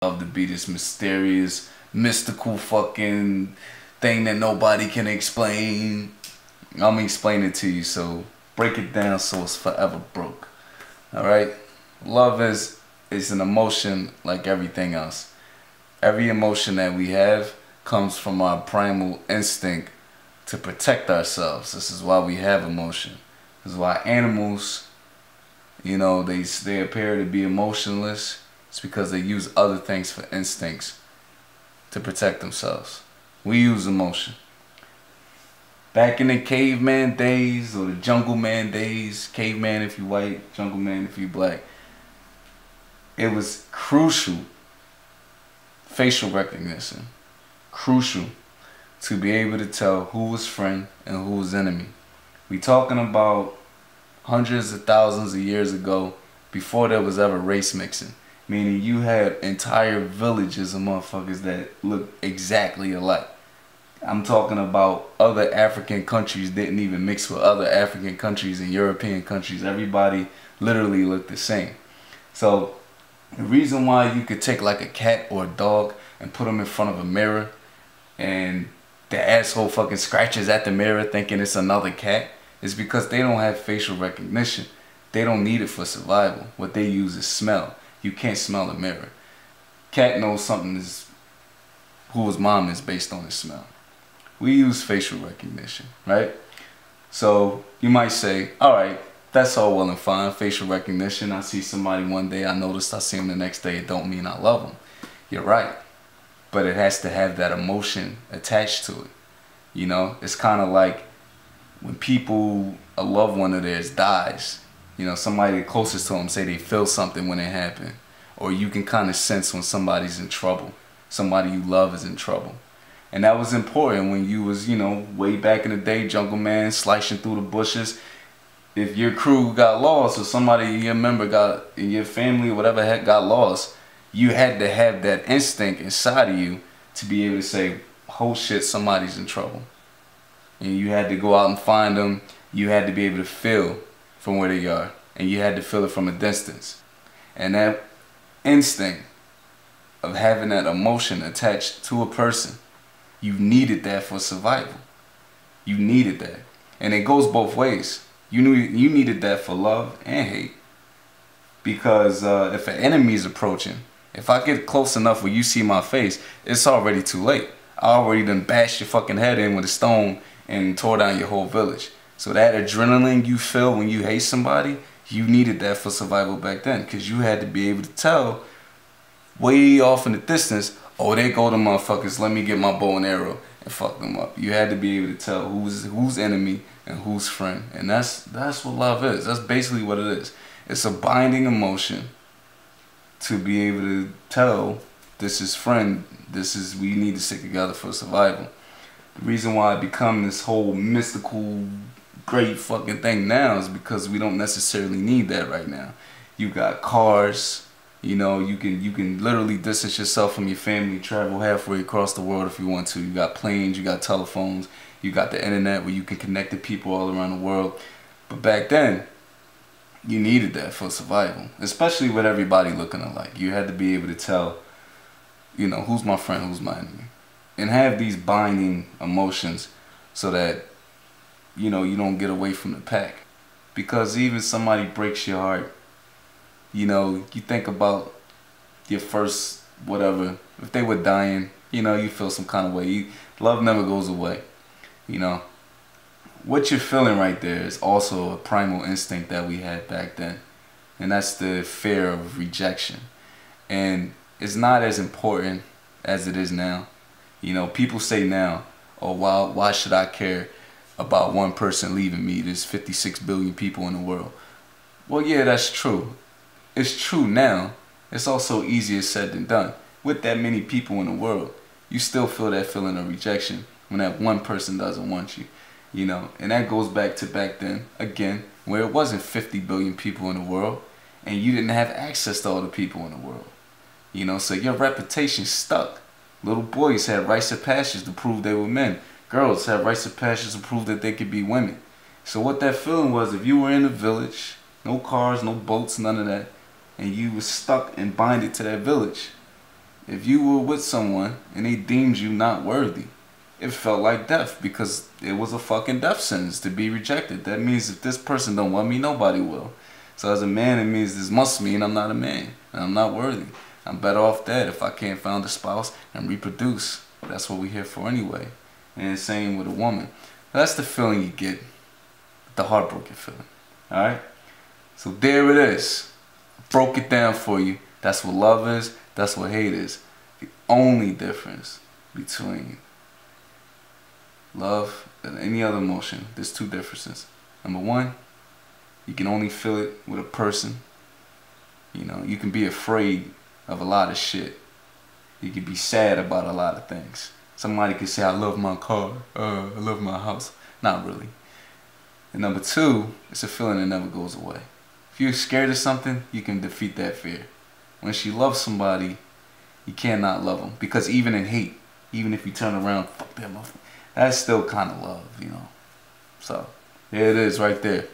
love to be this mysterious, mystical fucking thing that nobody can explain. I'm gonna explain it to you, so break it down so it's forever broke. Alright? Love is an emotion like everything else. Every emotion that we have comes from our primal instinct to protect ourselves. This is why we have emotion. This is why animals, you know, they appear to be emotionless. It's because they use other things for instincts to protect themselves. We use emotion. Back in the caveman days or the jungle man days, caveman if you white, jungle man if you black, it was crucial, facial recognition, crucial to be able to tell who was friend and who was enemy. We talking about hundreds of thousands of years ago, before there was ever race mixing. Meaning you had entire villages of motherfuckers that looked exactly alike. I'm talking about other African countries didn't even mix with other African countries and European countries. Everybody literally looked the same. So the reason why you could take like a cat or a dog and put them in front of a mirror and the asshole fucking scratches at the mirror thinking it's another cat is because they don't have facial recognition. They don't need it for survival. What they use is smell. You can't smell a mirror. Cat knows something is who his mom is based on his smell. We use facial recognition, right? So you might say, alright, that's all well and fine, facial recognition. I see somebody one day, I noticed I see him the next day, it don't mean I love him. You're right. But it has to have that emotion attached to it. You know, it's kind of like when people, a loved one of theirs dies, you know, somebody closest to them say they feel something when it happened. Or you can kind of sense when somebody's in trouble. Somebody you love is in trouble. And that was important when you was, you know, way back in the day, jungle man, slicing through the bushes. If your crew got lost or somebody your member got, in your family or whatever heck got lost, you had to have that instinct inside of you to be able to say, oh shit, somebody's in trouble. And you had to go out and find them. You had to be able to feel from where they are, and you had to feel it from a distance. And that instinct of having that emotion attached to a person, you needed that for survival. You needed that, and it goes both ways. You needed that for love and hate, because if an enemy is approaching, if I get close enough where you see my face, it's already too late. I already done bashed your fucking head in with a stone and tore down your whole village. So that adrenaline you feel when you hate somebody, you needed that for survival back then, because you had to be able to tell way off in the distance, oh, there go the motherfuckers, let me get my bow and arrow and fuck them up. You had to be able to tell who's enemy and who's friend. And that's what love is. That's basically what it is. It's a binding emotion to be able to tell this is friend, we need to stick together for survival. The reason why it become this whole mystical great fucking thing now is because we don't necessarily need that right now. You got cars, you know, you can literally distance yourself from your family, travel halfway across the world if you want to. You got planes, you got telephones, you got the internet where you can connect to people all around the world. But back then, you needed that for survival, especially with everybody looking alike. You had to be able to tell, you know, who's my friend, who's my enemy, and have these binding emotions so that, you know, you don't get away from the pack. Because even somebody breaks your heart, you know, you think about your first whatever, if they were dying, you know, you feel some kind of way. Love never goes away, you know. What you're feeling right there is also a primal instinct that we had back then. And that's the fear of rejection. And it's not as important as it is now. You know, people say now, oh, why should I care about one person leaving me? There's 56 billion people in the world. Well, yeah, that's true. It's true now. It's also easier said than done. With that many people in the world, you still feel that feeling of rejection when that one person doesn't want you. You know, and that goes back to back then, again, where it wasn't 50 billion people in the world, and you didn't have access to all the people in the world. You know, so your reputation stuck. Little boys had rites of passage to prove they were men. Girls had rites of passage to prove that they could be women. So what that feeling was, if you were in a village, no cars, no boats, none of that, and you were stuck and binded to that village, If you were with someone and they deemed you not worthy, it felt like death because it was a fucking death sentence to be rejected. That means if this person don't want me, nobody will. So as a man, it means this must mean I'm not a man and I'm not worthy. I'm better off dead if I can't find a spouse and reproduce. That's what we're here for anyway. And the same with a woman. That's the feeling you get, the heartbroken feeling. Alright? So there it is. Broke it down for you. That's what love is. That's what hate is. The only difference between love and any other emotion, there's two differences. Number one, you can only feel it with a person. You know, you can be afraid of a lot of shit. You can be sad about a lot of things. Somebody could say, I love my car, I love my house. Not really. And number two, it's a feeling that never goes away. If you're scared of something, you can defeat that fear. When she loves somebody, you cannot love them. Because even in hate, even if you turn around, fuck that motherfucker, that's still kind of love, you know. So, there it is right there.